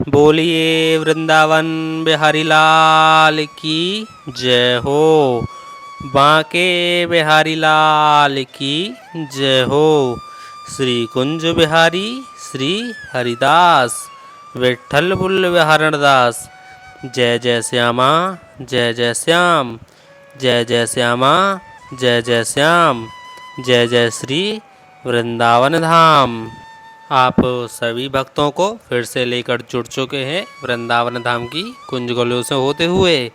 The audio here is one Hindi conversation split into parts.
बोलिए वृंदावन बिहारी लाल की जय हो। बांके बिहारी लाल की जय हो। श्री कुंज बिहारी श्री हरिदास विठ्ठल बुल बिहारण दास। जय जय श्यामा जय जय श्याम। जय जय श्यामा जय जय श्याम। जय जय श्री वृंदावन धाम। आप सभी भक्तों को फिर से लेकर जुड़ चुके हैं वृंदावन धाम की कुंज गलियों से होते हुए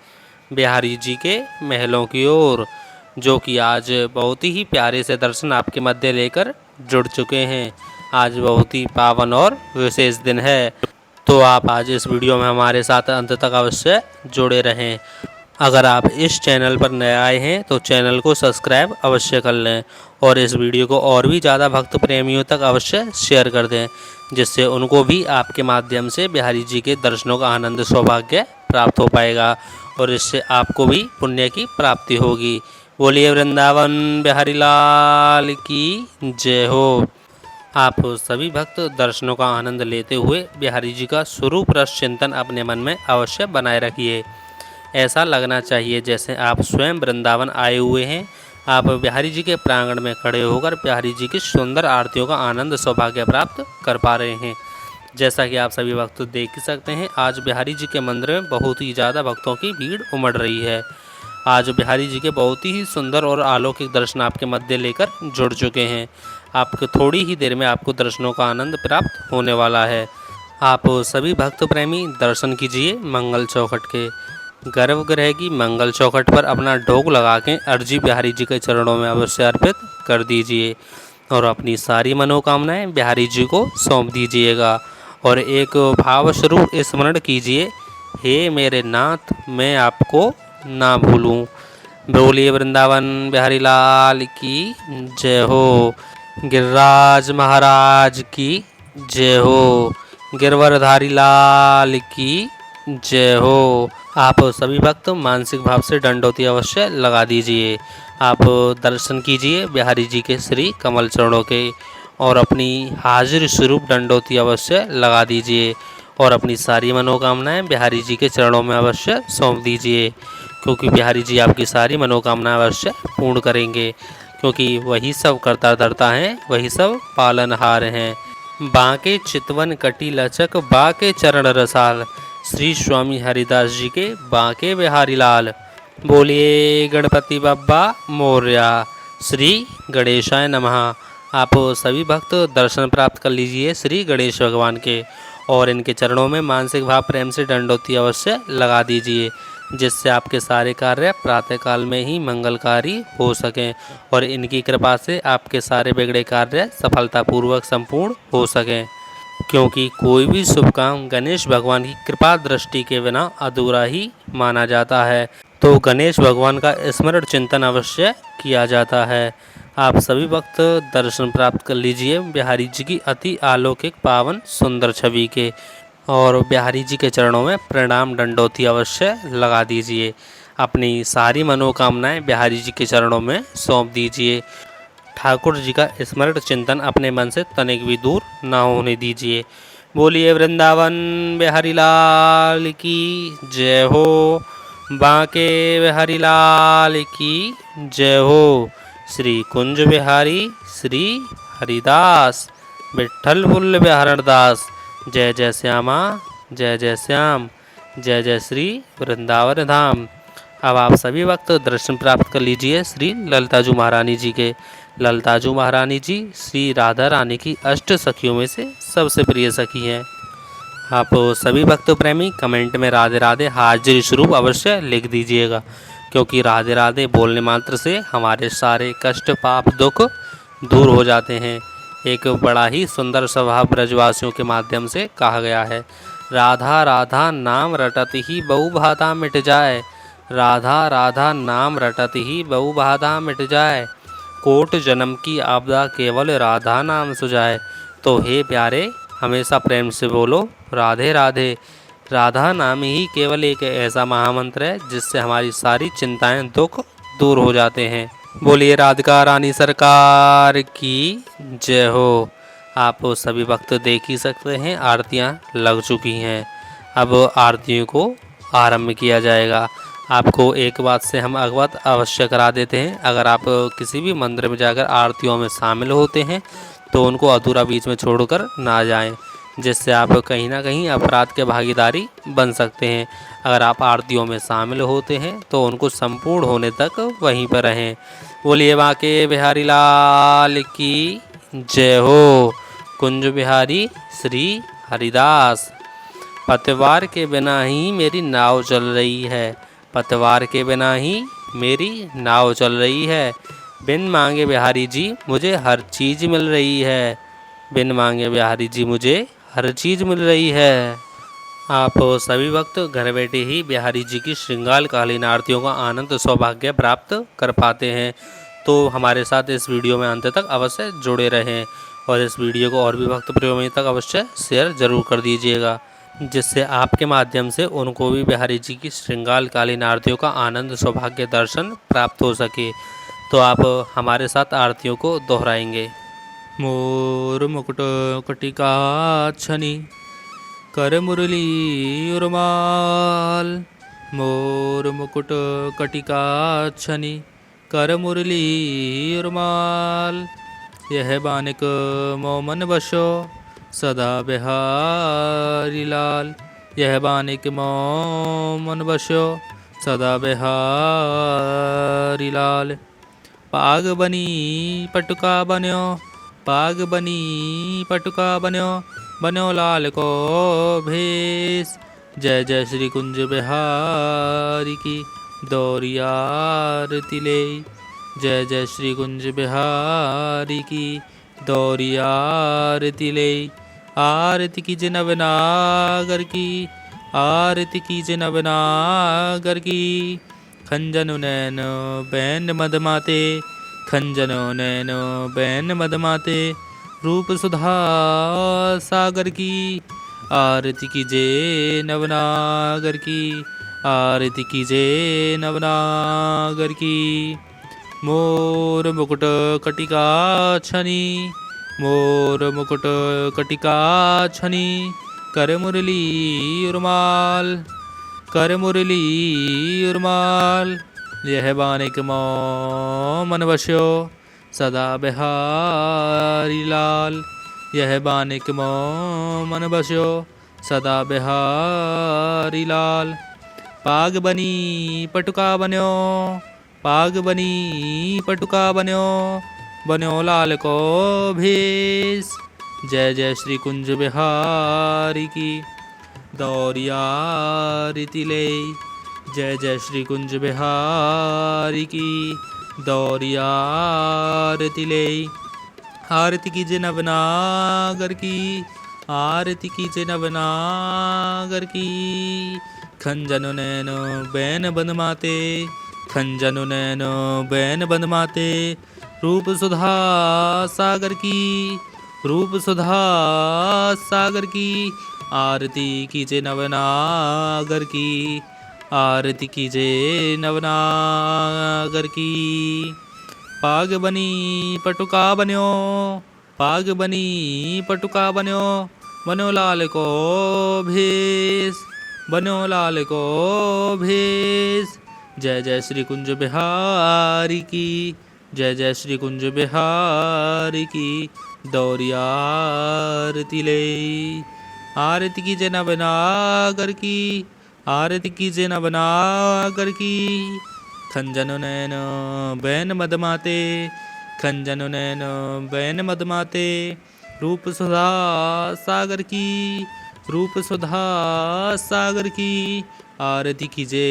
बिहारी जी के महलों की ओर, जो कि आज बहुत ही प्यारे से दर्शन आपके मध्य लेकर जुड़ चुके हैं। आज बहुत ही पावन और विशेष दिन है, तो आप आज इस वीडियो में हमारे साथ अंत तक अवश्य जुड़े रहें। अगर आप इस चैनल पर नए आए हैं तो चैनल को सब्सक्राइब अवश्य कर लें और इस वीडियो को और भी ज़्यादा भक्त प्रेमियों तक अवश्य शेयर कर दें, जिससे उनको भी आपके माध्यम से बिहारी जी के दर्शनों का आनंद सौभाग्य प्राप्त हो पाएगा और इससे आपको भी पुण्य की प्राप्ति होगी। बोलिए वृंदावन बिहारी लाल की जय हो। आप सभी भक्त दर्शनों का आनंद लेते हुए बिहारी जी का स्वरूप रस चिंतन अपने मन में अवश्य बनाए रखिए। ऐसा लगना चाहिए जैसे आप स्वयं वृंदावन आए हुए हैं। आप बिहारी जी के प्रांगण में खड़े होकर बिहारी जी की सुंदर आरतियों का आनंद सौभाग्य प्राप्त कर पा रहे हैं। जैसा कि आप सभी भक्त देख ही सकते हैं, आज बिहारी जी के मंदिर में बहुत ही ज़्यादा भक्तों की भीड़ उमड़ रही है। आज बिहारी जी के बहुत ही सुंदर और अलौकिक दर्शन आपके मध्य लेकर जुड़ चुके हैं। आपको थोड़ी ही देर में आपको दर्शनों का आनंद प्राप्त होने वाला है। आप सभी भक्त प्रेमी दर्शन कीजिए मंगल चौखट के। गर्भगृह की मंगल चौखट पर अपना ढोक लगा के अर्जी बिहारी जी के चरणों में अवश्य अर्पित कर दीजिए और अपनी सारी मनोकामनाएं बिहारी जी को सौंप दीजिएगा और एक भाव स्वरूप स्मरण कीजिए, हे मेरे नाथ मैं आपको ना भूलूं। बोलिए वृंदावन बिहारी लाल की जय हो। गिरिराज महाराज की जय हो। गिरवरधारी लाल की जय हो। आप सभी भक्त मानसिक भाव से दंडोती अवश्य लगा दीजिए। आप दर्शन कीजिए बिहारी जी के श्री कमल चरणों के और अपनी हाजिर स्वरूप दंडोती अवश्य लगा दीजिए और अपनी सारी मनोकामनाएं बिहारी जी के चरणों में अवश्य सौंप दीजिए, क्योंकि बिहारी जी आपकी सारी मनोकामनाएं अवश्य पूर्ण करेंगे, क्योंकि वही सब करता धरता हैं, वही सब पालनहार हैं। बांके चितवन कटी लचक बाके चरण रसाल। श्री स्वामी हरिदास जी के बांके बिहारी लाल। बोलिए गणपति बप्पा मोरया। श्री गणेशाय नमः। आप सभी भक्त दर्शन प्राप्त कर लीजिए श्री गणेश भगवान के और इनके चरणों में मानसिक भाव प्रेम से दंडोती अवश्य लगा दीजिए, जिससे आपके सारे कार्य प्रातःकाल में ही मंगलकारी हो सकें और इनकी कृपा से आपके सारे बिगड़े कार्य सफलतापूर्वक संपूर्ण हो सकें, क्योंकि कोई भी शुभ काम गणेश भगवान की कृपा दृष्टि के बिना अधूरा ही माना जाता है। तो गणेश भगवान का स्मरण चिंतन अवश्य किया जाता है। आप सभी वक्त दर्शन प्राप्त कर लीजिए बिहारी जी की अति अलौकिक पावन सुंदर छवि के और बिहारी जी के चरणों में प्रणाम दंडोती अवश्य लगा दीजिए। अपनी सारी मनोकामनाएं बिहारी जी के चरणों में सौंप दीजिए। ठाकुर जी का स्मरण चिंतन अपने मन से तनिक भी दूर ना होने दीजिए। बोलिए वृंदावन बिहारी लाल की जय हो। बांके बिहारी लाल की जय हो। श्री कुंज बिहारी श्री हरिदास विठ्ठल बुल बिहारण दास। जय जय श्यामा जय जय श्याम। जय जय श्री वृंदावन धाम। अब आप सभी वक्त दर्शन प्राप्त कर लीजिए श्री ललिताजू महारानी जी के। ललिताजू महारानी जी श्री राधा रानी की अष्ट सखियों में से सबसे प्रिय सखी हैं। आप सभी भक्त प्रेमी कमेंट में राधे राधे हाजिर स्वरूप अवश्य लिख दीजिएगा, क्योंकि राधे राधे बोलने मात्र से हमारे सारे कष्ट पाप दुख दूर हो जाते हैं। एक बड़ा ही सुंदर स्वभाव ब्रजवासियों के माध्यम से कहा गया है, राधा राधा नाम रटत ही बहु बाधा मिट जाए। राधा राधा नाम रटत ही बहु बाधा मिट जाए। कोट जन्म की आपदा केवल राधा नाम सुझाए। तो हे प्यारे, हमेशा प्रेम से बोलो राधे राधे। राधा नाम ही केवल एक ऐसा महामंत्र है जिससे हमारी सारी चिंताएं दुख दूर हो जाते हैं। बोलिए राधिका रानी सरकार की जय हो। आप सभी भक्त देख ही सकते हैं आरतियां लग चुकी हैं। अब आरतियों को आरंभ किया जाएगा। आपको एक बात से हम अवगत अवश्य करा देते हैं, अगर आप किसी भी मंदिर में जाकर आरतियों में शामिल होते हैं तो उनको अधूरा बीच में छोड़कर ना जाएं, जिससे आप कहीं ना कहीं अपराध के भागीदारी बन सकते हैं। अगर आप आरतियों में शामिल होते हैं तो उनको संपूर्ण होने तक वहीं पर रहें। बोलिए बांके बिहारी लाल की जय हो। कुंज बिहारी श्री हरिदास। पतवार के बिना ही मेरी नाव चल रही है, पतवार के बिना ही मेरी नाव चल रही है। बिन मांगे बिहारी जी मुझे हर चीज़ मिल रही है, बिन मांगे बिहारी जी मुझे हर चीज़ मिल रही है। आप सभी वक्त घर बैठे ही बिहारी जी की श्रृंगारकालीन आरतियों का आनंद सौभाग्य प्राप्त कर पाते हैं। तो हमारे साथ इस वीडियो में अंत तक अवश्य जुड़े रहें और इस वीडियो को और भी भक्त प्रेमी तक अवश्य शेयर जरूर कर दीजिएगा, जिससे आपके माध्यम से उनको भी बिहारी जी की श्रृंगारकालीन आरतियों का आनंद सौभाग्य दर्शन प्राप्त हो सके। तो आप हमारे साथ आरतियों को दोहराएंगे। मोर मुकुट कटिका छनी कर मुरली उर्माल, मोर मुकुट कटिका छनी कर मुरली उर्माल। यह बानिक मोमन बसो सदा बिहारी लाल, यह बानिक मोमन बसो सदा बिहारी लाल। पाग बनी पटुका बन्यो, पाग बनी पटुका बन्यो, बन्यो लाल को भेष। जय जय श्री कुंज बिहारी की दौरिया आरती ले, जय जय श्री कुंज बिहारी की दौरिया आरती ले। आरती की नव नागर की, आरती की नव नागर की। खंजनु नैन बैन मदमाते, खंजनो नैनो बैन मदमाते। रूप सुधा सागर की आरती कीजे नवनागर की, आरती कीजे नवनागर की। मोर मुकुट कटिका छनी, मोर मुकुट कटिका छनी कर मुरली उर्माल, कर मुरली उर्माल। यह बानिक मोमन बस्यो सदा बिहारी लाल, यह बानिक मोमन बस्यो सदा बिहारी लाल। पाग बनी पटुका बन्यो, पाग बनी पटुका बन्यो, बन्यो लाल को भेष। जय जय श्री कुंज बिहारी की दौरिया आरती ले, जय जय श्री कुंज बिहारी की दौरिया आरती ले। आरती कीजे नवनागर की, आरती कीजे नवनागर की। खंजनु नैनो बैन बंधमाते, खंजनु नैनो बैन बंधमाते। रूप सुधा सागर की, रूप सुधा सागर की। आरती कीजे नवनागर की, आरती कीजे नवनागर की। पाग बनी पटुका बन्यो, पाग बनी पटुका बन्यो, बन्यो लाल को भेष, बन्यो लाल को भेष। जय जय श्री कुंज बिहारी की, जय जय श्री कुंज बिहारी की दौरिया आरती ले। आरती कीजे नवनागर की, आरती कीजे नवनागर की। खंजनु नैन बैन मदमाते, खंजनु नैन बैन मदमाते। रूप सुधा सागर की, रूप सुधा सागर की। आरती कीजे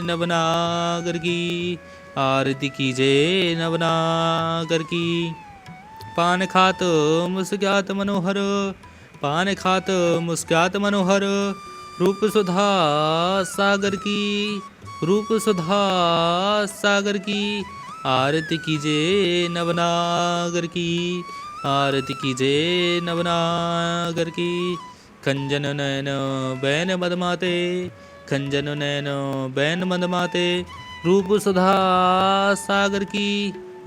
नवनागर की, आरती कीजे नवनागर की। पान खात मुस्क्यात मनोहर, पान खात मुस्क्यात मनोहर। रूप सुधा सागर की, रूप सुधा सागर की। आरती कीजे नवनागर की, आरती कीजे नवनागर की। खंजन नैन बैन मदमाते, खंजन नैन बैन मदमाते। रूप सुधा सागर की,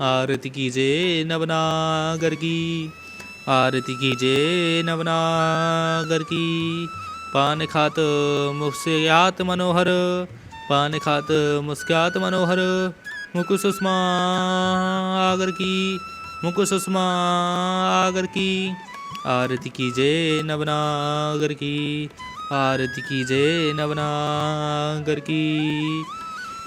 आरती कीजे नवनागर की, आरती कीजे नवनागर की। पान खात मुस्क्यात मनोहर, पान खात मुस्क्यात मनोहर, मुख सुषमा आगर की, मुख सुषमा आगर की, आरती कीजे नवनागर की, आरती कीजे नवनागर की।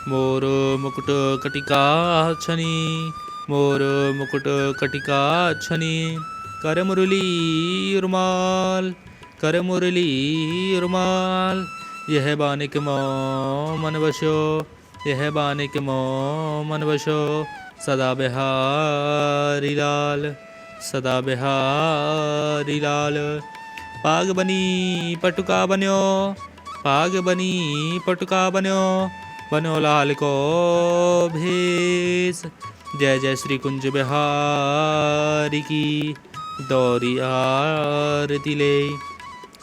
मोर मुकुट कटिका छनी, मोर मुकुट कटिका छनी, कर मुरली रुमाल, कर मुरली रुमाल। यह बानिक मों मन बसो, यह बानिक मों मन बसो, सदा बिहारी लाल, सदा बिहारी लाल। पाग बनी पटुका बन्यो, पाग बनी पटुका बन्यो, बनो लाल को भेष। जय जय श्री कुंज बिहारी की, दौरी आरती ले।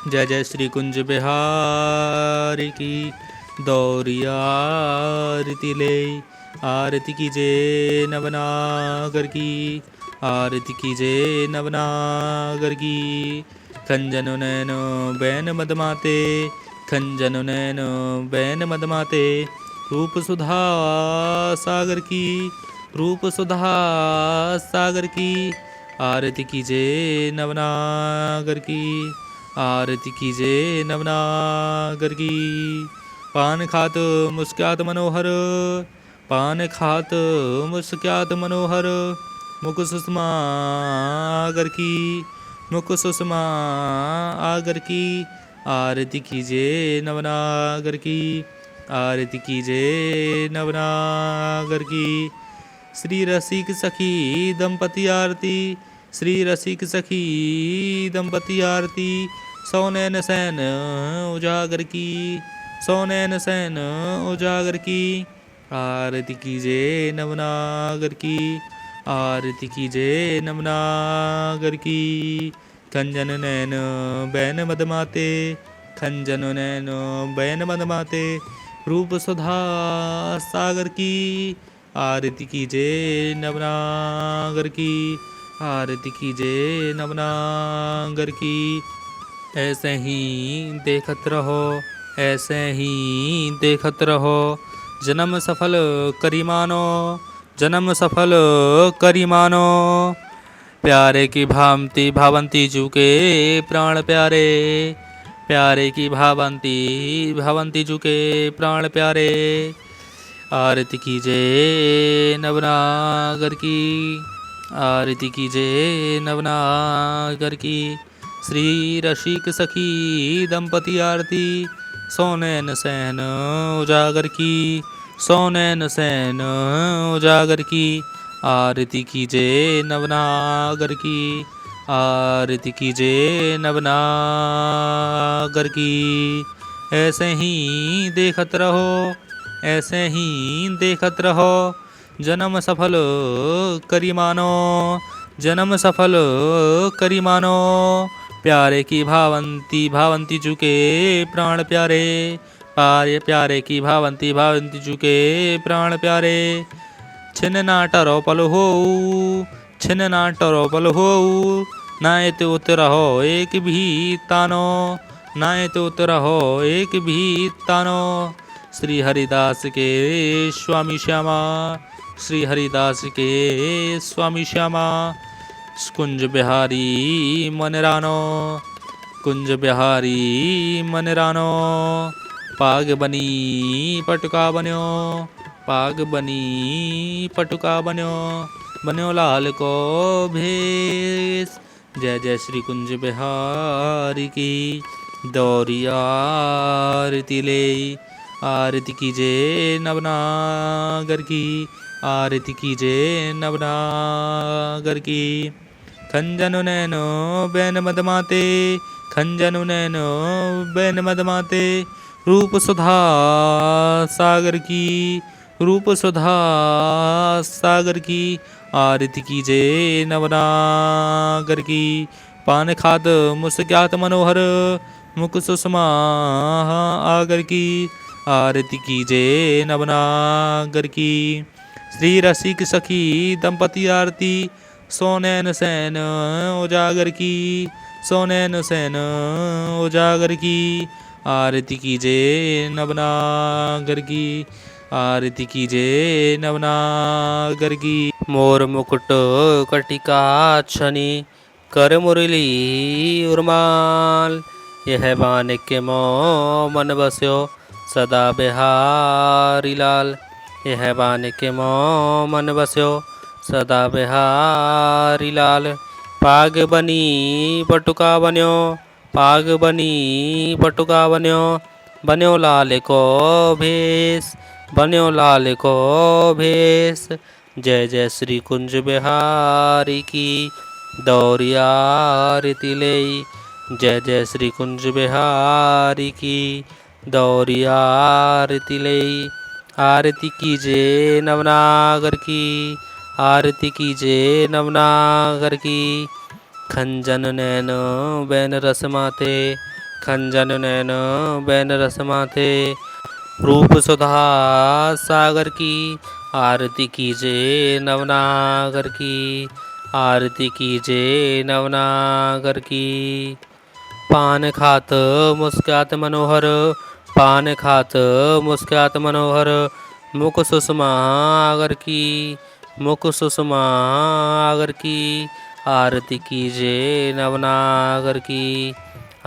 जय जय श्री कुंज बिहारी की, दौरी आरती ले। आरती कीजे नवनागर की, आरती कीजे नवनागर की। खंजन नैनो बैन मदमाते, खंजन नैनो बैन मदमाते, रूप सुधा सागर की, रूप सुधा सागर की। आरती कीजे नवनागर की, आरती कीजे नवनागर की। पान खात मुस्क्यात मनोहर, पान खात मुस्क्यात मनोहर, मुख सुषमा आगर की, मुख सुषमा आगर की। आरती कीजे नवनागर की, आरती कीजे नवनागर की। श्री रसिक सखी दंपति आरती, श्री रसिक सखी दंपति आरती। सौनैन सैन उजागर की, सौनैन सैन उजागर की। आरती कीजे नवनागर की, आरती कीजे नवनागर की। खंजन नैन बैन मदमाते, खंजन नैन बैन मदमाते, रूप सुधा सागर की। आरती कीजे नवनागर की, आरती कीजे नवनागर की। ऐसे ही देखत रहो, ऐसे ही देखत रहो, जन्म सफल करी मानो, जन्म सफल करी मानो। प्यारे की भांति भावंती जू के प्राण प्यारे, प्यारे की भावंती भावंती जू के प्राण प्यारे। आरती कीजे नवनागर की, आरती कीजे नवनागर की। श्री रसिक सखी दंपति आरती, सौनैन सैन उजागर की, सौनैन सैन उजागर की। आरती कीजे नवनागर की, आरती कीजे नवनागर की। ऐसे ही देखत रहो, ऐसे ही देखत रहो, जन्म सफल करी मानो, जन्म सफल करी मानो। प्यारे की भावंती भावंती चुके प्राण प्यारे, प्यारे प्यारे की भावंती भावंती चुके प्राण प्यारे। छिन ना टरो पल हो, छिन ना टरो पल हो, नाए तो उतरहो एक भी तानो, नाए तो उतरहो एक भी तानो। श्री हरिदास के स्वामी श्यामा, श्री हरिदास के स्वामी श्यामा। कुंज बिहारी मन रानो, कुंज बिहारी मन रानो। पाग बनी पटुका बन्यो, पाग बनी पटुका बन्यो, बन्यो लाल को भेष। जय जय श्री कुंज बिहारी की, दौरी आरती ले। आरती कीजे नवनागर की, आरती कीजे नवनागर की। खंजन नैनो बैन मदमाते, खंजन नैनो बैन मदमाते, रूप सुधा सागर की, रूप सुधा सागर की। आरती कीजे नवनागर की। पान खात मुस्क्यात मनोहर, मुख सुषमा आगर की। आरती कीजे नवनागर की। श्री रसिक सखी दंपति आरती, सौनैन सैन उजागर की, सोनैन सैन उजागर की आरती कीजिए नवनागर की आरती कीजिए नवनागर की। मोर मुकुट कटिका छनी कर मुरली उर्माल। यह मानिक्य मोह मन बस्यो सदा बिहारी लाल। यह मानिक्य मोह मन बस्यो सदा बिहारी लाल। पाग बनी पटुका बन्यो पाग बनी पटुका बन्यो। बन्यो लाल को भेष बन्यो लाल को भेष। जय जय श्री कुंज बिहारी की दौरिया आरती ले। जय जय श्री कुंज बिहारी की दौरिया आरती ले। आरती कीजिए नवनागर की आरती कीजिए नवनागर की। खंजन नैन बैन रस माथे खंजन नैन बैन रस माथे। रूप सुधा सागर की आरती कीजिए नवनागर की आरती कीजिए नवनागर की। पान खात मुस्कात मनोहर पान खात मुस्कात मनोहर। मुख सुषमा आगर की मुख सुषमा आगर की। आरती कीजिए नवनागर की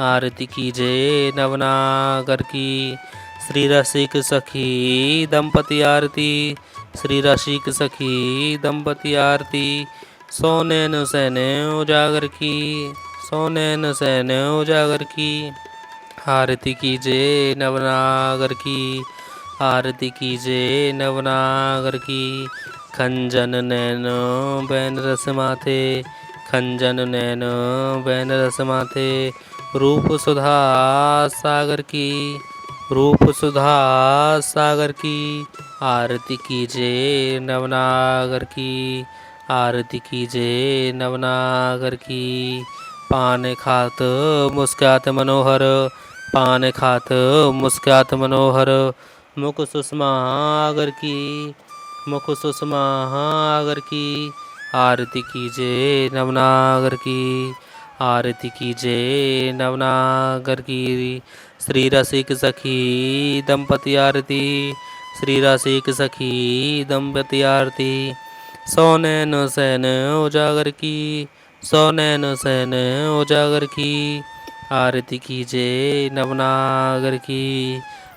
आरती कीजिए नवनागर की। श्री रसिक सखी दंपति आरती श्री रसिक सखी दंपति आरती। सोनैन सैन उजागर की सोनैन सैन उजागर की। आरती कीजिए नवनागर की आरती कीजिए नवनागर की। खंजन नैन बैन रस माथे खंजन नैन बैन रस माथे। रूप सुधा सागर की रूप सुधा सागर की। आरती कीजिए नवनागर की आरती कीजिए नवनागर की। पान खात मुस्कात मनोहर पान खात मुस्कात मनोहर। मुख सुषमा आगर की मुख सुषमा आगर की। आरती कीजिए नवनागर की आरती कीजिए नवनागर की। श्री रसिक सखी दंपति आरती श्री रसिक सखी दंपति आरती। सोनैन सैन उजागर की सोनैन सैन उजागर की। आरती कीजिए नवनागर की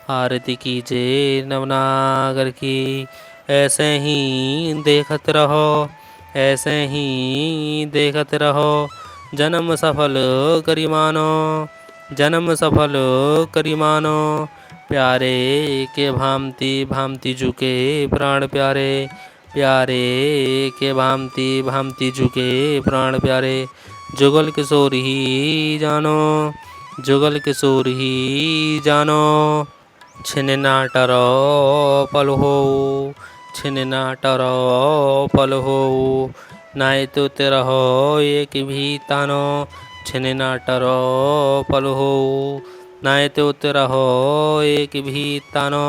आरती कीजिए नवनागर की। ऐसे ही देखत रहो ऐसे ही देखत रहो। जन्म सफल करी मानो जन्म सफल करी मानो। प्यारे के भांति भांति झुके प्राण प्यारे प्यारे के भांति भांति झुके प्राण प्यारे। जुगल किशोर ही जानो जुगल किशोर ही जानो। छिन नाटरो पल हो छिन नाटरो पल हो। नाय तो तेरा हो एक भी तानो छिन नाटरो पल हो। नाय तो तेरा हो एक भी तानो।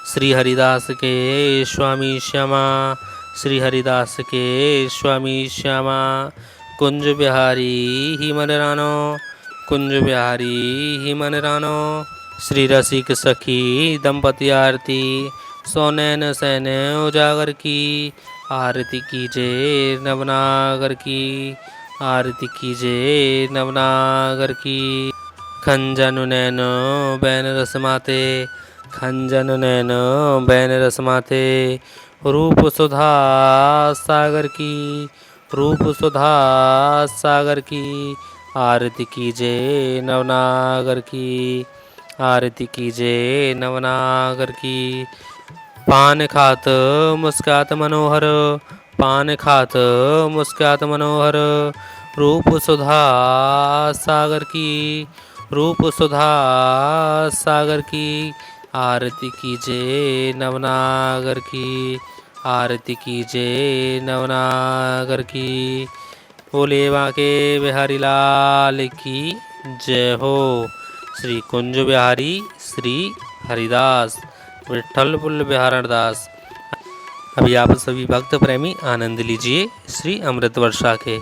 श्री हरिदास के स्वामी श्यामा श्री हरिदास के स्वामी श्यामा। कुंज बिहारी ही मन रानो कुंज बिहारी ही मन रानो। श्री रसिक सखी दंपति आरती सोनैन सैन उजागर की। आरती कीजिए नवनागर की आरती कीजिए नवनागर की। खंजन नैन बैन रस माथे खंजन नैन बैन रस माथे। रूप सुधा सागर की रूप सुधा सागर की। आरती कीजिए नवनागर की आरती कीजिए नवनागर की। पान खात मुस्कात मनोहर पान खात मुस्कात मनोहर। रूप सुधा सागर की रूप सुधा सागर की। आरती कीजिए नवनागर की आरती कीजिए नवनागर की। बोले बांके बिहारी लाल की जय हो। श्री कुंज बिहारी श्री हरिदास विठल पुल बिहारण दास। अभी आप सभी भक्त प्रेमी आनंद लीजिए श्री अमृत वर्षा के।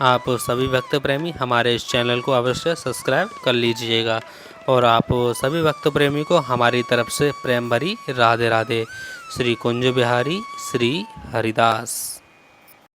आप सभी भक्त प्रेमी हमारे इस चैनल को अवश्य सब्सक्राइब कर लीजिएगा और आप सभी भक्त प्रेमी को हमारी तरफ से प्रेम भरी राधे राधे। श्री कुंज बिहारी श्री हरिदास।